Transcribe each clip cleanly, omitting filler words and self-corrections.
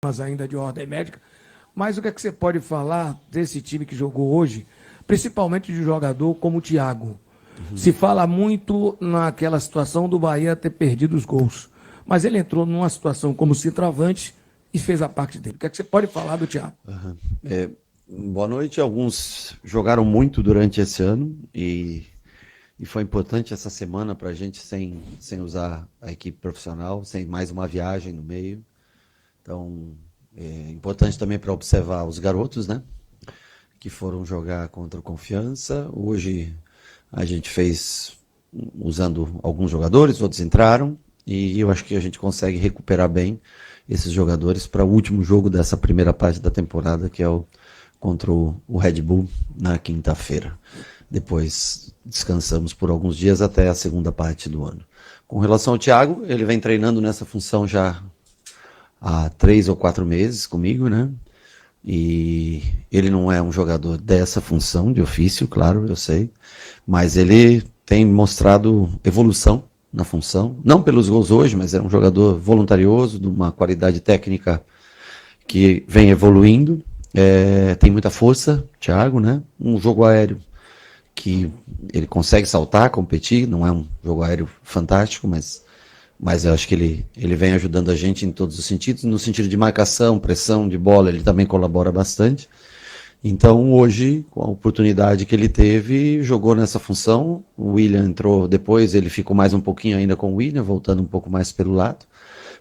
mas ainda de ordem médica. Mas o que é que você pode falar desse time que jogou hoje, principalmente de um jogador como o Thiago? Se fala muito naquela situação do Bahia ter perdido os gols, mas ele entrou numa situação como centroavante e fez a parte dele. O que é que você pode falar do Thiago? Boa noite. Alguns jogaram muito durante esse ano e foi importante essa semana para a gente sem usar a equipe profissional, sem mais uma viagem no meio. Então, é importante também para observar os garotos, né? Que foram jogar contra o Confiança. Hoje a gente fez usando alguns jogadores, outros entraram, e eu acho que a gente consegue recuperar bem esses jogadores para o último jogo dessa primeira parte da temporada, que é o contra o Red Bull na quinta-feira. Depois descansamos por alguns dias até a segunda parte do ano. Com relação ao Thiago, ele vem treinando nessa função já há 3 ou 4 meses comigo, né? E ele não é um jogador dessa função de ofício, claro, eu sei, mas ele tem mostrado evolução na função, não pelos gols hoje, mas é um jogador voluntarioso, de uma qualidade técnica que vem evoluindo, tem muita força, Thiago, né? Um jogo aéreo que ele consegue saltar, competir, não é um jogo aéreo fantástico, mas eu acho que ele vem ajudando a gente em todos os sentidos, no sentido de marcação, pressão de bola, ele também colabora bastante. Então, hoje, com a oportunidade que ele teve, jogou nessa função. O William entrou depois, ele ficou mais um pouquinho ainda com o William, voltando um pouco mais pelo lado.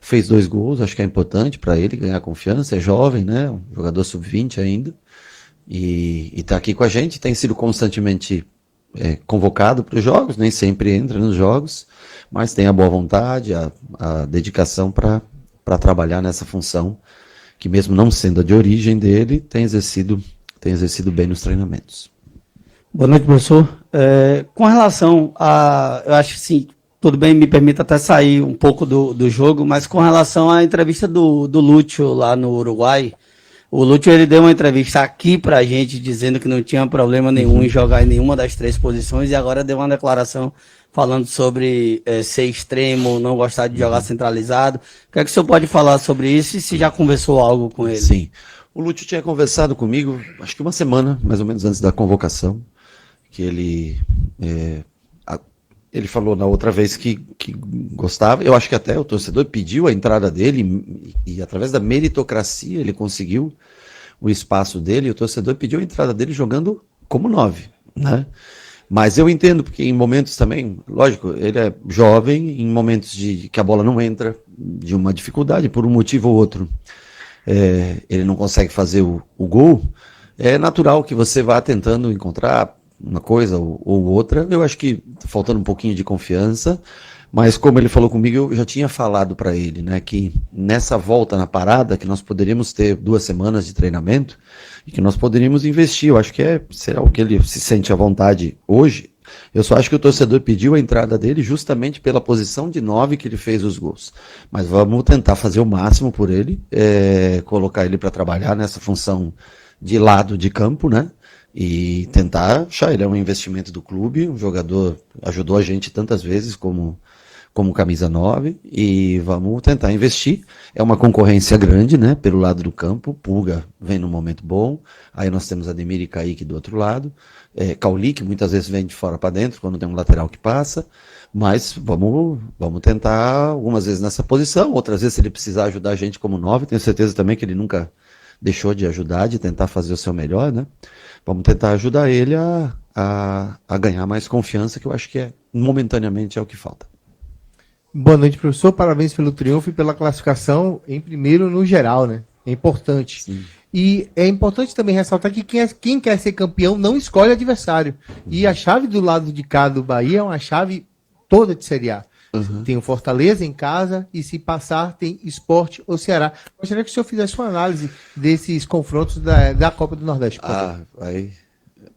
Fez 2 gols, acho que é importante para ele ganhar confiança, é jovem, né? Um jogador sub-20 ainda. E tá aqui com a gente, tem sido constantemente convocado para os jogos, nem sempre entra nos jogos, mas tem a boa vontade, a dedicação para trabalhar nessa função, que mesmo não sendo a de origem dele, tem exercido bem nos treinamentos. Boa noite, professor. Com relação a. Eu acho que sim, tudo bem, me permita até sair um pouco do jogo, mas com relação à entrevista do Lúcio lá no Uruguai, o Lúcio ele deu uma entrevista aqui pra gente dizendo que não tinha problema nenhum em jogar em nenhuma das 3 posições e agora deu uma declaração falando sobre ser extremo, não gostar de jogar centralizado. O que é que o senhor pode falar sobre isso e se já conversou algo com ele? Sim. O Lúcio tinha conversado comigo, acho que uma semana, mais ou menos antes da convocação, que ele falou na outra vez que gostava. Eu acho que até o torcedor pediu a entrada dele e através da meritocracia ele conseguiu o espaço dele. E o torcedor pediu a entrada dele jogando como 9, né? Mas eu entendo, porque em momentos também, lógico, ele é jovem, em momentos de que a bola não entra, de uma dificuldade, por um motivo ou outro, ele não consegue fazer o gol, é natural que você vá tentando encontrar uma coisa ou outra. Eu acho que tá faltando um pouquinho de confiança, mas como ele falou comigo, eu já tinha falado para ele, né, que nessa volta na parada, que nós poderíamos ter 2 semanas de treinamento e que nós poderíamos investir. Eu acho que será o que ele se sente à vontade hoje. Eu só acho que o torcedor pediu a entrada dele justamente pela posição de 9 que ele fez os gols. Mas vamos tentar fazer o máximo por ele, colocar ele para trabalhar nessa função de lado de campo, né? E tentar achar. Ele é um investimento do clube, um jogador ajudou a gente tantas vezes como camisa 9, e vamos tentar investir. É uma concorrência grande, né, pelo lado do campo. Pulga vem num momento bom, aí nós temos Ademir e Kaique do outro lado, Cauli, que muitas vezes vem de fora para dentro, quando tem um lateral que passa, mas vamos tentar algumas vezes nessa posição, outras vezes se ele precisar ajudar a gente como 9, tenho certeza também que ele nunca deixou de ajudar, de tentar fazer o seu melhor, né? Vamos tentar ajudar ele a ganhar mais confiança, que eu acho que momentaneamente é o que falta. Boa noite, professor. Parabéns pelo triunfo e pela classificação em primeiro no geral, né? É importante. Sim. E é importante também ressaltar que quem quer ser campeão não escolhe adversário. E a chave do lado de cá do Bahia é uma chave toda de Série A. Tem o Fortaleza em casa e, se passar, tem Sport ou Ceará. Gostaria que o senhor fizesse uma análise desses confrontos da Copa do Nordeste. Aí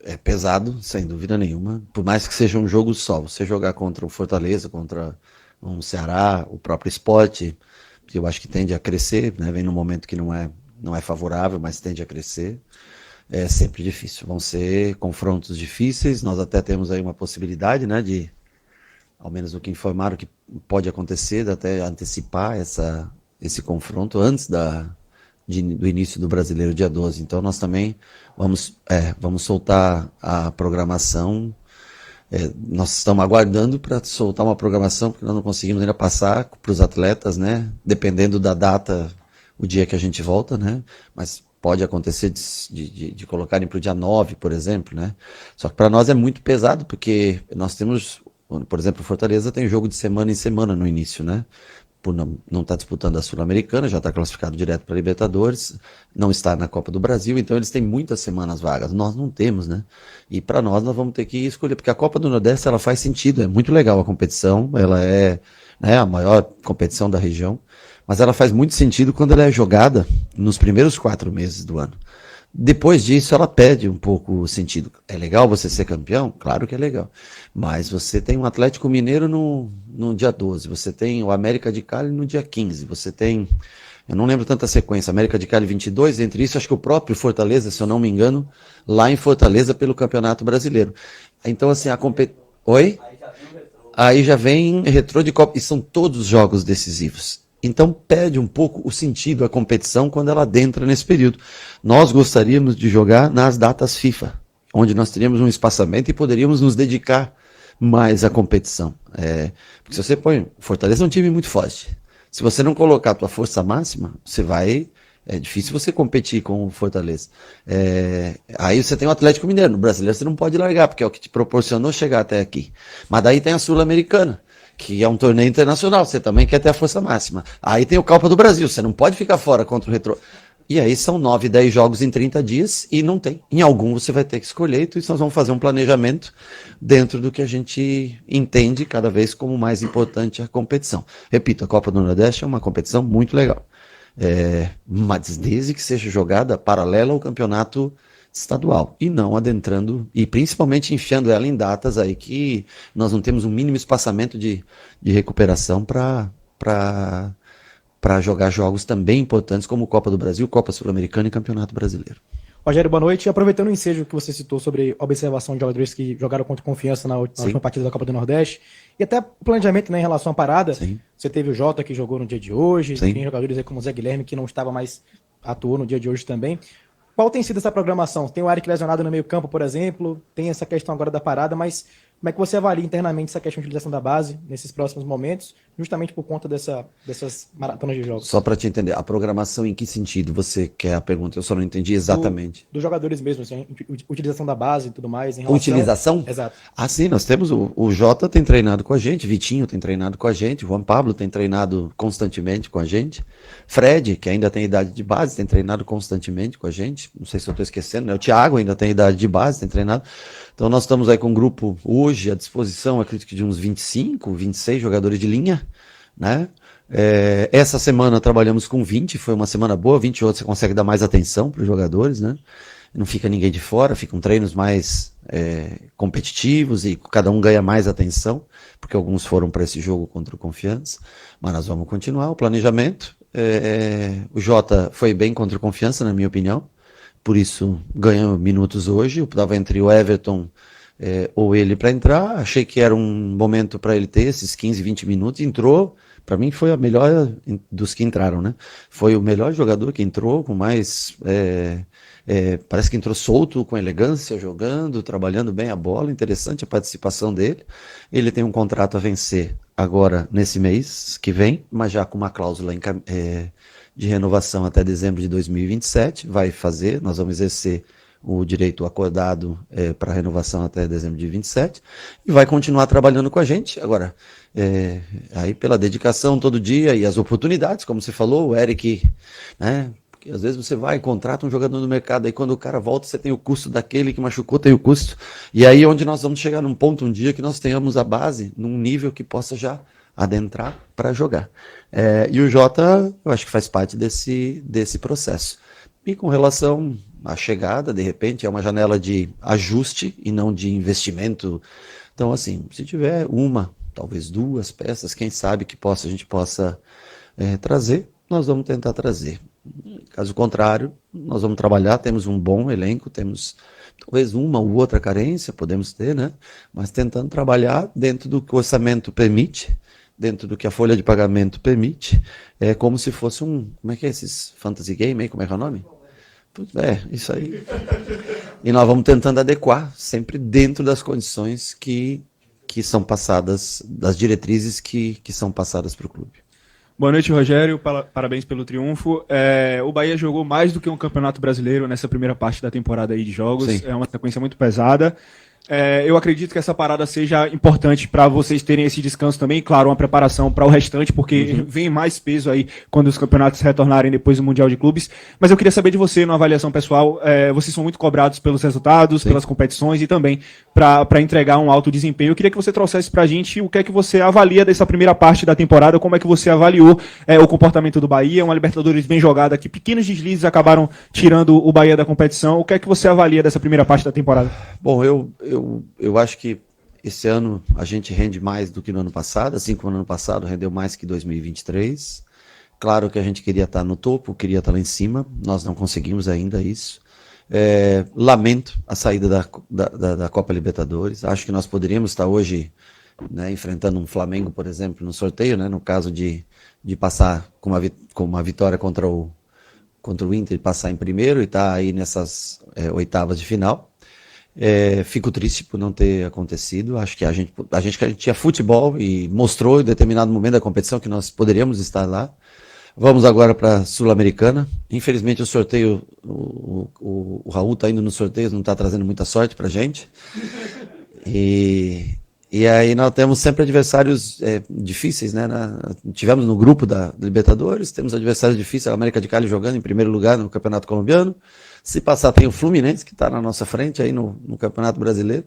é pesado, sem dúvida nenhuma. Por mais que seja um jogo só, você jogar contra o Fortaleza, contra um Ceará, o próprio Sport, que eu acho que tende a crescer, né? Vem num momento que não é favorável, mas tende a crescer. É sempre difícil. Vão ser confrontos difíceis. Nós até temos aí uma possibilidade, né, de, ao menos o que informaram que pode acontecer, de até antecipar esse confronto antes do início do Brasileiro, dia 12. Então nós também vamos soltar a programação. Nós estamos aguardando para soltar uma programação, porque nós não conseguimos ainda passar para os atletas, né? Dependendo da data, o dia que a gente volta, né? Mas pode acontecer de colocarem para o dia 9, por exemplo, né? Só que para nós é muito pesado, porque nós temos, por exemplo, o Fortaleza tem jogo de semana em semana no início, né? Por não estar disputando a Sul-Americana, já está classificado direto para a Libertadores, não está na Copa do Brasil, então eles têm muitas semanas vagas, nós não temos, né? E para nós vamos ter que escolher, porque a Copa do Nordeste ela faz sentido, é muito legal a competição, ela é, né, a maior competição da região, mas ela faz muito sentido quando ela é jogada nos primeiros 4 meses do ano. Depois disso, ela perde um pouco o sentido. É legal você ser campeão? Claro que é legal. Mas você tem um Atlético Mineiro no dia 12, você tem o América de Cali no dia 15, você tem, eu não lembro tanta sequência, América de Cali 22, entre isso acho que o próprio Fortaleza, se eu não me engano, lá em Fortaleza pelo Campeonato Brasileiro. Então assim, a competição... Oi? Aí já vem Retrô de Copa, e são todos jogos decisivos. Então perde um pouco o sentido a competição quando ela adentra nesse período. Nós gostaríamos de jogar nas datas FIFA, onde nós teríamos um espaçamento e poderíamos nos dedicar mais à competição. Porque se você põe... Fortaleza é um time muito forte. Se você não colocar a tua força máxima, você vai... É difícil você competir com o Fortaleza. Aí você tem o Atlético Mineiro. No Brasileiro você não pode largar, porque é o que te proporcionou chegar até aqui. Mas daí tem a Sul-Americana, que é um torneio internacional, você também quer ter a força máxima. Aí tem o Copa do Brasil, você não pode ficar fora contra o Retrô. E aí são 9, 10 jogos em 30 dias e não tem. Em algum você vai ter que escolher, então nós vamos fazer um planejamento dentro do que a gente entende cada vez como mais importante a competição. Repito, a Copa do Nordeste é uma competição muito legal. Mas desde que seja jogada paralela ao campeonato estadual e não adentrando e principalmente enfiando ela em datas aí que nós não temos um mínimo espaçamento de recuperação para jogar jogos também importantes como Copa do Brasil, Copa Sul-Americana e Campeonato Brasileiro. Rogério, boa noite. Aproveitando o ensejo que você citou sobre a observação de jogadores que jogaram contra Confiança na última partida da Copa do Nordeste, e até o planejamento, né, em relação à parada, Sim. você teve o Jota que jogou no dia de hoje, Sim. tem jogadores aí como o Zé Guilherme que não estava mais atuou no dia de hoje também. Qual tem sido essa programação? Tem o Eric lesionado no meio campo, por exemplo, tem essa questão agora da parada, mas como é que você avalia internamente essa questão de utilização da base nesses próximos momentos, justamente por conta dessas maratonas de jogos? Só para te entender, a programação em que sentido você quer a pergunta? Eu só não entendi exatamente. Dos jogadores mesmo, assim, utilização da base e tudo mais. Em relação... Utilização? Exato. Sim, nós temos o Jota tem treinado com a gente, Vitinho tem treinado com a gente, Juan Pablo tem treinado constantemente com a gente, Fred, que ainda tem idade de base, tem treinado constantemente com a gente, não sei se eu estou esquecendo, né? O Thiago ainda tem idade de base, tem treinado. Então nós estamos aí com um grupo hoje à disposição, acredito que de uns 25, 26 jogadores de linha, né? Essa semana trabalhamos com 20, foi uma semana boa, 20 outros você consegue dar mais atenção para os jogadores, né? Não fica ninguém de fora, ficam treinos mais competitivos e cada um ganha mais atenção, porque alguns foram para esse jogo contra o Confiança, mas nós vamos continuar o planejamento. O Jota foi bem contra o Confiança, na minha opinião, por isso ganhou minutos hoje. Eu estava entre o Everton ou ele para entrar, achei que era um momento para ele ter esses 15, 20 minutos, entrou, para mim foi a melhor dos que entraram, né? Foi o melhor jogador que entrou, com mais, parece que entrou solto, com elegância, jogando, trabalhando bem a bola, interessante a participação dele. Ele tem um contrato a vencer agora nesse mês que vem, mas já com uma cláusula de renovação até dezembro de 2027, nós vamos exercer o direito acordado para renovação até dezembro de 27 e vai continuar trabalhando com a gente. Agora, aí pela dedicação todo dia e as oportunidades, como você falou, o Eric, né? Porque às vezes você vai e contrata um jogador no mercado, aí quando o cara volta você tem o custo daquele que machucou, tem o custo, e aí onde nós vamos chegar num ponto um dia que nós tenhamos a base num nível que possa já adentrar para jogar. E o Jota, eu acho que faz parte desse processo. E com relação à chegada, de repente, é uma janela de ajuste e não de investimento. Então, assim, se tiver uma, talvez 2 peças, quem sabe que a gente possa trazer, nós vamos tentar trazer. Caso contrário, nós vamos trabalhar, temos um bom elenco, temos talvez uma ou outra carência, podemos ter, né? Mas tentando trabalhar dentro do que o orçamento permite, dentro do que a folha de pagamento permite, é como se fosse como é que é esses fantasy game aí, como é que é o nome? Isso aí. E nós vamos tentando adequar, sempre dentro das condições que são passadas, das diretrizes que são passadas para o clube. Boa noite, Rogério. Parabéns pelo triunfo. O Bahia jogou mais do que um campeonato brasileiro nessa primeira parte da temporada aí de jogos. Sim. É uma sequência muito pesada. Eu acredito que essa parada seja importante para vocês terem esse descanso também, claro, uma preparação para o restante, porque vem mais peso aí quando os campeonatos retornarem depois do Mundial de Clubes. Mas eu queria saber de você, numa avaliação pessoal, vocês são muito cobrados pelos resultados, pelas competições e também para entregar um alto desempenho. Eu queria que você trouxesse para a gente o que é que você avalia dessa primeira parte da temporada, como é que você avaliou o comportamento do Bahia, uma Libertadores bem jogada aqui, pequenos deslizes acabaram tirando o Bahia da competição. O que é que você avalia dessa primeira parte da temporada? Bom, eu acho que esse ano a gente rende mais do que no ano passado, assim como no ano passado rendeu mais que 2023. Claro que a gente queria estar no topo, queria estar lá em cima, nós não conseguimos ainda isso. Lamento a saída da Copa Libertadores, acho que nós poderíamos estar hoje, né, enfrentando um Flamengo, por exemplo, no sorteio, né, no caso de passar com uma vitória contra o Inter, passar em primeiro e estar aí nessas oitavas de final. Fico triste por não ter acontecido. Acho que a gente tinha futebol e mostrou em determinado momento da competição que nós poderíamos estar lá. Vamos agora para a Sul-Americana. Infelizmente o sorteio, o Raul está indo nos sorteios, não está trazendo muita sorte para a gente. E aí nós temos sempre adversários difíceis, né? Tivemos no grupo da Libertadores, temos adversários difíceis, a América de Cali jogando em primeiro lugar no Campeonato Colombiano. Se passar, tem o Fluminense, que está na nossa frente aí no Campeonato Brasileiro.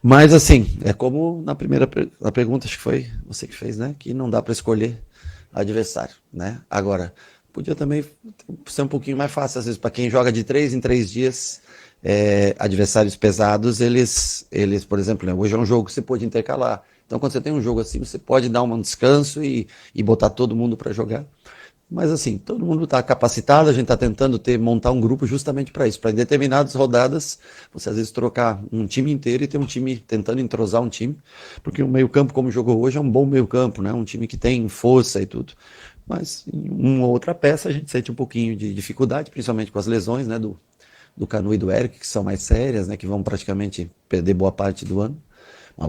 Mas, assim, é como na pergunta, acho que foi você que fez, né? Que não dá para escolher adversário, né? Agora, podia também ser um pouquinho mais fácil, às vezes, para quem joga de 3 em 3 dias, adversários pesados, eles, por exemplo, né, hoje é um jogo que você pode intercalar. Então, quando você tem um jogo assim, você pode dar um descanso e botar todo mundo para jogar. Mas assim, todo mundo está capacitado, a gente está tentando montar um grupo justamente para isso, para em determinadas rodadas, você às vezes trocar um time inteiro e ter um time tentando entrosar um time, porque o meio-campo, como jogou hoje, é um bom meio-campo, né? Um time que tem força e tudo. Mas em uma outra peça a gente sente um pouquinho de dificuldade, principalmente com as lesões, né, do Canu e do Eric, que são mais sérias, né, que vão praticamente perder boa parte do ano. Mas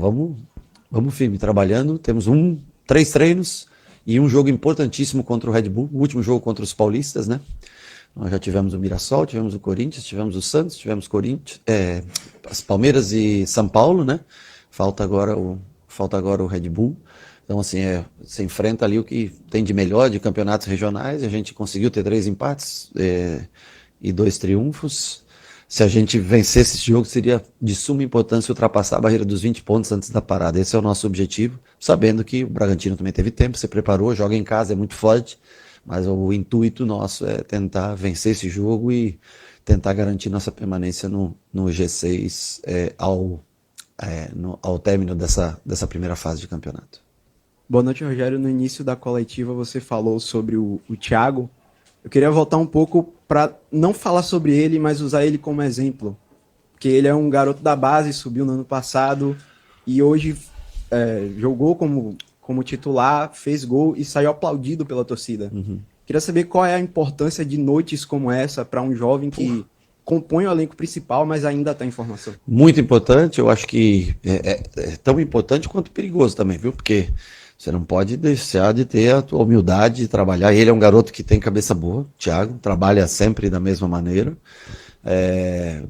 vamos firme, trabalhando, temos 3 treinos, e um jogo importantíssimo contra o Red Bull, o último jogo contra os paulistas, né? Nós já tivemos o Mirassol, tivemos o Corinthians, tivemos o Santos, tivemos as Palmeiras e São Paulo, né? Falta agora o Red Bull. Então, assim, você enfrenta ali o que tem de melhor de campeonatos regionais. A gente conseguiu ter 3 empates e 2 triunfos. Se a gente vencesse esse jogo, seria de suma importância ultrapassar a barreira dos 20 pontos antes da parada. Esse é o nosso objetivo, sabendo que o Bragantino também teve tempo, se preparou, joga em casa, é muito forte, mas o intuito nosso é tentar vencer esse jogo e tentar garantir nossa permanência no G6 ao término dessa primeira fase de campeonato. Boa noite, Rogério. No início da coletiva você falou sobre o Thiago. Eu queria voltar um pouco para não falar sobre ele, mas usar ele como exemplo. Porque ele é um garoto da base, subiu no ano passado e hoje jogou como titular, fez gol e saiu aplaudido pela torcida. Queria saber qual é a importância de noites como essa para um jovem que compõe o elenco principal, mas ainda está em formação. Muito importante, eu acho que é tão importante quanto perigoso também, viu? Porque você não pode deixar de ter a tua humildade de trabalhar. Ele é um garoto que tem cabeça boa, Thiago, trabalha sempre da mesma maneira.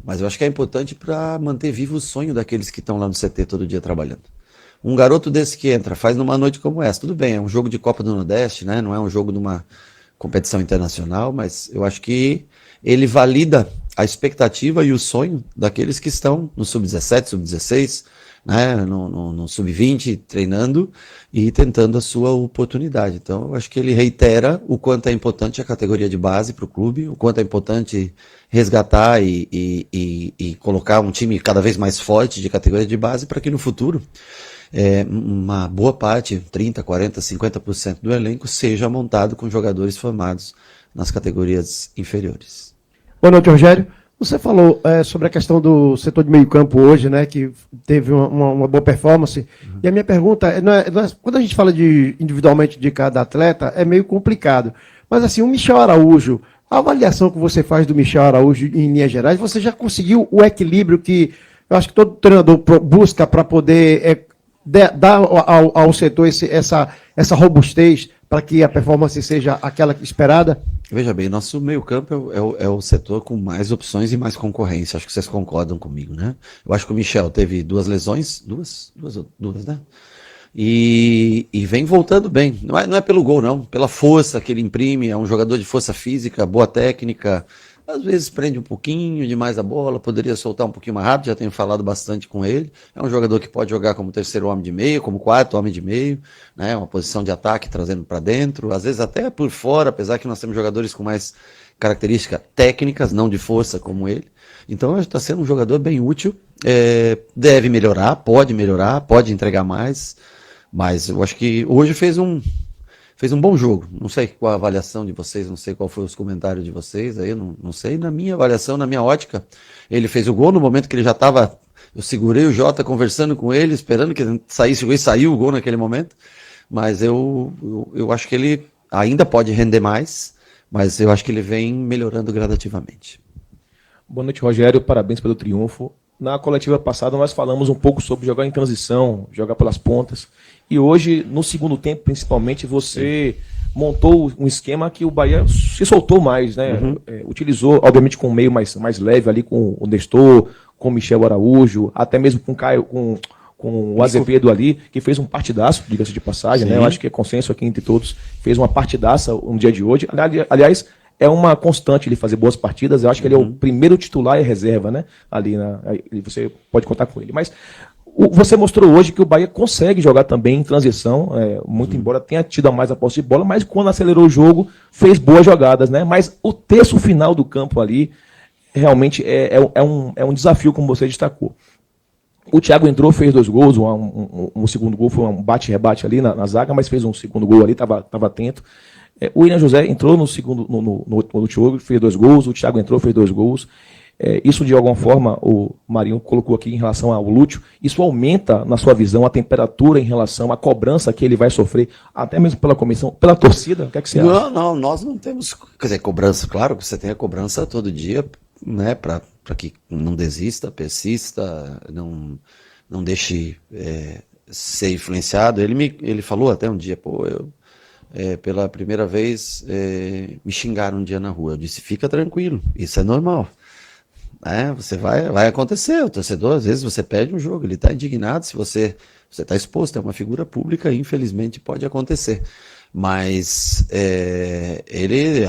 Mas eu acho que é importante para manter vivo o sonho daqueles que estão lá no CT todo dia trabalhando. Um garoto desse que entra, faz numa noite como essa, tudo bem, é um jogo de Copa do Nordeste, né? Não é um jogo de uma competição internacional, mas eu acho que ele valida a expectativa e o sonho daqueles que estão no Sub-17, Sub-16, né, no Sub-20, treinando e tentando a sua oportunidade. Então, eu acho que ele reitera o quanto é importante a categoria de base para o clube, o quanto é importante resgatar e colocar um time cada vez mais forte de categoria de base para que no futuro uma boa parte, 30%, 40%, 50% do elenco seja montado com jogadores formados nas categorias inferiores. Boa noite, Rogério. Você falou sobre a questão do setor de meio campo hoje, né, que teve uma boa performance. E a minha pergunta quando a gente fala individualmente de cada atleta, é meio complicado. Mas assim, o Michel Araújo, a avaliação que você faz do Michel Araújo em linhas gerais, você já conseguiu o equilíbrio que eu acho que todo treinador busca para poder dar ao setor essa robustez para que a performance seja aquela esperada? Veja bem, nosso meio-campo é o setor com mais opções e mais concorrência. Acho que vocês concordam comigo, né? Eu acho que o Michel teve 2 lesões, duas, né? E vem voltando bem. Não é pelo gol, não. Pela força que ele imprime. É um jogador de força física, boa técnica. Às vezes prende um pouquinho demais a bola, poderia soltar um pouquinho mais rápido, já tenho falado bastante com ele. É um jogador que pode jogar como terceiro homem de meio, como quarto homem de meio, né? Uma posição de ataque trazendo para dentro, às vezes até por fora, apesar que nós temos jogadores com mais características técnicas, não de força como ele. Então está sendo um jogador bem útil, deve melhorar, pode entregar mais, mas eu acho que hoje fez um bom jogo. Não sei qual a avaliação de vocês, não sei qual foi os comentários de vocês, aí eu não sei. Na minha avaliação, na minha ótica, ele fez o gol no momento que ele já estava. Eu segurei o Jota conversando com ele, esperando que saísse o gol, e saiu o gol naquele momento. Mas eu acho que ele ainda pode render mais, mas eu acho que ele vem melhorando gradativamente. Boa noite, Rogério. Parabéns pelo triunfo. Na coletiva passada, nós falamos um pouco sobre jogar em transição, jogar pelas pontas. E hoje, no segundo tempo, principalmente, você montou um esquema que o Bahia se soltou mais, né? Utilizou, obviamente, com um meio mais leve ali, com o Nestor, com o Michel Araújo, até mesmo com o Caio, com o Azevedo ali, que fez um partidaço, diga-se de passagem, né? Eu acho que é consenso aqui entre todos, fez uma partidaça no dia de hoje. Aliás, é uma constante ele fazer boas partidas. Eu acho que ele é o primeiro titular e reserva, né? Ali você pode contar com ele. Mas você mostrou hoje que o Bahia consegue jogar também em transição, muito embora tenha tido a mais a posse de bola, mas quando acelerou o jogo, fez boas jogadas, né? Mas o terço final do campo ali realmente é um desafio, como você destacou. O Thiago entrou, fez 2 gols, um segundo gol foi um bate-rebate ali na zaga, mas fez um segundo gol ali, estava atento. O William José entrou no segundo, no último jogo, fez 2 gols, o Thiago entrou, fez 2 gols. Isso, de alguma forma, o Marinho colocou aqui em relação ao Lúcio, isso aumenta, na sua visão, a temperatura em relação à cobrança que ele vai sofrer, até mesmo pela comissão, pela torcida? O que é que você acha? Não, nós não temos, quer dizer, cobrança, claro que você tem a cobrança todo dia, né, para que não desista, persista, não deixe ser influenciado. Ele falou até um dia, pela primeira vez me xingaram um dia na rua. Eu disse, fica tranquilo, isso é normal. Você vai acontecer, o torcedor, às vezes você perde um jogo, ele está indignado, se você está exposto, é uma figura pública, infelizmente pode acontecer. Mas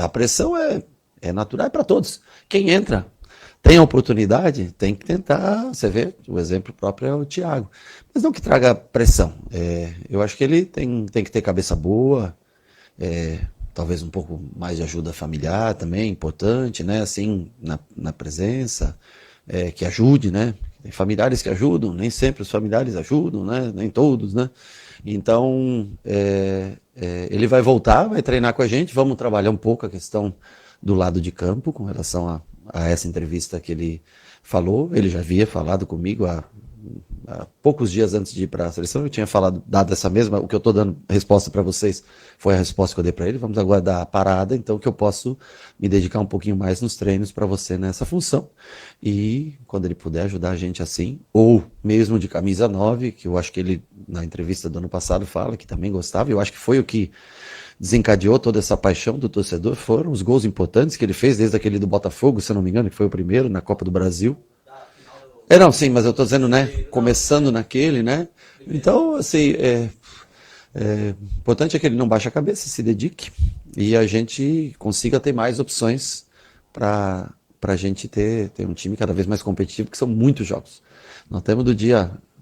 a pressão é natural para todos. Quem entra, tem a oportunidade, tem que tentar, você vê, o exemplo próprio é o Thiago. Mas não que traga pressão. Eu acho que ele tem que ter cabeça boa, talvez um pouco mais de ajuda familiar também, importante, né? Assim, na presença, que ajude, né? Tem familiares que ajudam, nem sempre os familiares ajudam, né? Nem todos, né? Então, ele vai voltar, vai treinar com a gente, vamos trabalhar um pouco a questão do lado de campo com relação a essa entrevista que ele falou. Ele já havia falado comigo há poucos dias antes de ir para a seleção, eu tinha dado essa mesma, o que eu estou dando resposta para vocês foi a resposta que eu dei para ele. Vamos aguardar a parada, então, que eu posso me dedicar um pouquinho mais nos treinos para você nessa função, e quando ele puder ajudar a gente assim, ou mesmo de camisa 9, que eu acho que ele na entrevista do ano passado fala que também gostava, eu acho que foi o que desencadeou toda essa paixão do torcedor, foram os gols importantes que ele fez, desde aquele do Botafogo, se eu não me engano, que foi o primeiro na Copa do Brasil. Não, sim, mas eu estou dizendo, né, começando naquele, né, então, assim, importante é que ele não baixe a cabeça, se dedique, e a gente consiga ter mais opções para a gente ter um time cada vez mais competitivo, que são muitos jogos. Nós temos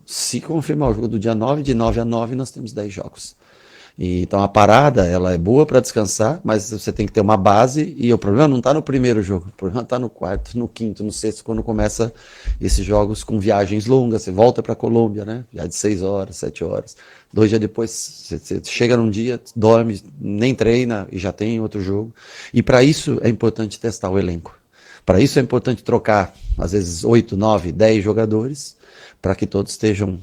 se confirmar o jogo do dia 9, de 9 a 9, nós temos 10 jogos. Então a parada, ela é boa para descansar, mas você tem que ter uma base, e o problema não está no primeiro jogo, o problema está no quarto, no quinto, no sexto, quando começa esses jogos com viagens longas. Você volta para a Colômbia, né? Já de 6 horas, 7 horas. 2 dias depois, você chega num dia, dorme, nem treina e já tem outro jogo. E para isso é importante testar o elenco. Para isso é importante trocar, às vezes, 8, 9, 10 jogadores, para que todos tenham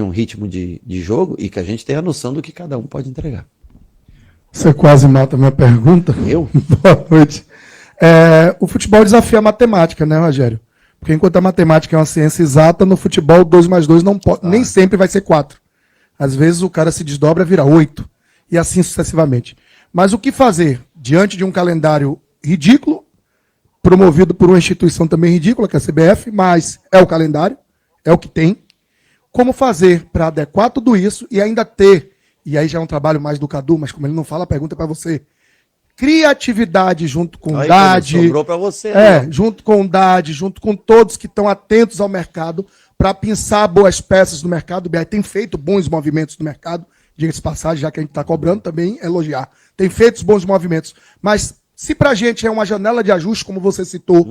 um ritmo de jogo e que a gente tenha a noção do que cada um pode entregar. Você quase mata a minha pergunta. Eu? Boa noite. O futebol desafia a matemática, né, Rogério? Porque enquanto a matemática é uma ciência exata, no futebol 2 mais 2 não pode, nem sempre vai ser 4. Às vezes o cara se desdobra, vira 8. E assim sucessivamente. Mas o que fazer diante de um calendário ridículo, promovido por uma instituição também ridícula, que é a CBF, mas é o calendário, é o que tem. Como fazer para adequar tudo isso e ainda ter, e aí já é um trabalho mais do Cadu, mas como ele não fala, a pergunta é para você. Criatividade junto com Aí, Dade. sobrou para você. Né? Junto com Dade, junto com todos que estão atentos ao mercado, para pensar boas peças no mercado. O BR tem feito bons movimentos no mercado, diga-se passagem, já que a gente está cobrando, também elogiar. Tem feito bons movimentos. Mas se para a gente é uma janela de ajuste, como você citou,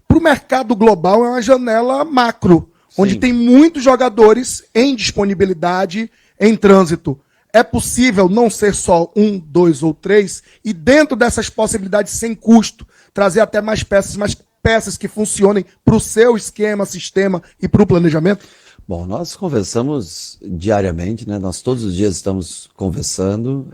para o mercado global é uma janela macro, onde Sim. tem muitos jogadores em disponibilidade, em trânsito. É possível não ser só 1, 2 ou 3, e dentro dessas possibilidades, sem custo, trazer até mais peças, mas peças que funcionem para o seu esquema, sistema e para o planejamento? Bom, nós conversamos diariamente, né? Nós todos os dias estamos conversando.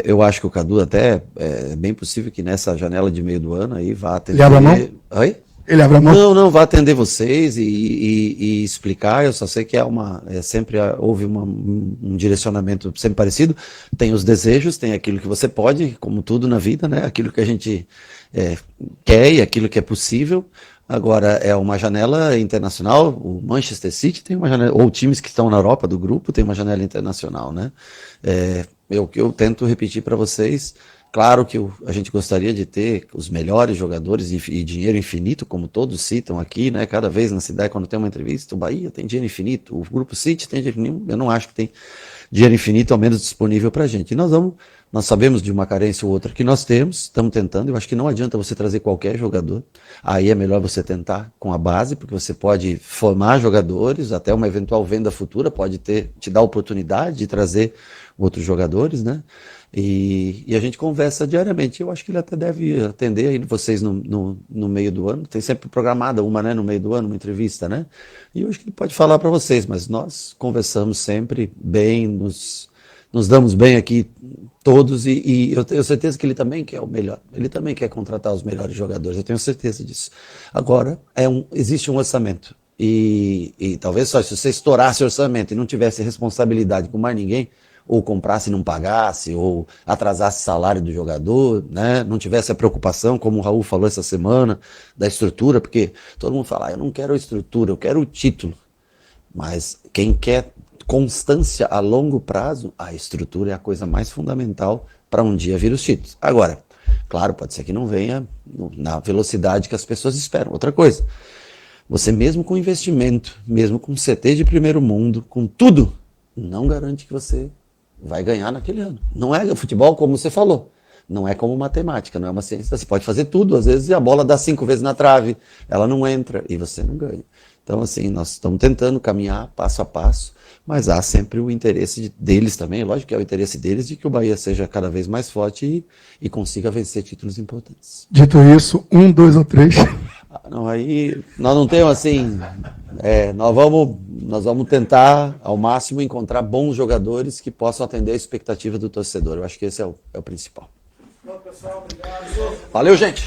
Eu acho que o Cadu até é bem possível que nessa janela de meio do ano aí vá atender. Ele abre a mão? Oi? Ele abre a mão? Não, vai atender vocês e explicar. Eu só sei que sempre houve um direcionamento sempre parecido. Tem os desejos, tem aquilo que você pode, como tudo na vida, né? Aquilo que a gente quer e aquilo que é possível. Agora, é uma janela internacional, o Manchester City tem uma janela, ou times que estão na Europa do grupo tem uma janela internacional, né? Eu tento repetir para vocês, claro que a gente gostaria de ter os melhores jogadores e dinheiro infinito, como todos citam aqui, né? Cada vez na cidade, quando tem uma entrevista, o Bahia tem dinheiro infinito, o Grupo City tem dinheiro infinito, eu não acho que tem dinheiro infinito, ao menos disponível para a gente. E nós sabemos de uma carência ou outra que nós temos, estamos tentando. Eu acho que não adianta você trazer qualquer jogador. Aí é melhor você tentar com a base, porque você pode formar jogadores, até uma eventual venda futura pode te dar a oportunidade de trazer outros jogadores, né? E a gente conversa diariamente. Eu acho que ele até deve atender aí vocês no meio do ano. Tem sempre programada uma, né, no meio do ano, uma entrevista, né? E eu acho que ele pode falar para vocês, mas nós conversamos sempre bem, nos damos bem aqui todos e eu tenho certeza que ele também quer o melhor. Ele também quer contratar os melhores jogadores, eu tenho certeza disso. Agora, existe um orçamento. E talvez só se você estourasse o orçamento e não tivesse responsabilidade com mais ninguém, ou comprasse e não pagasse, ou atrasasse salário do jogador, né? Não tivesse a preocupação, como o Raul falou essa semana, da estrutura, porque todo mundo fala, eu não quero a estrutura, eu quero o título. Mas quem quer constância a longo prazo, a estrutura é a coisa mais fundamental para um dia vir os títulos. Agora, claro, pode ser que não venha na velocidade que as pessoas esperam. Outra coisa, você mesmo com investimento, mesmo com CT de primeiro mundo, com tudo, não garante que você vai ganhar naquele ano. Não é futebol como você falou. Não é como matemática, não é uma ciência. Você pode fazer tudo, às vezes a bola dá 5 vezes na trave, ela não entra e você não ganha. Então, assim, nós estamos tentando caminhar passo a passo, mas há sempre o interesse deles também, lógico que é o interesse deles de que o Bahia seja cada vez mais forte e consiga vencer títulos importantes. Dito isso, 1, 2 ou 3. Não, aí nós não temos assim, nós vamos tentar ao máximo encontrar bons jogadores que possam atender a expectativa do torcedor. Eu acho que esse é o principal. Valeu, gente!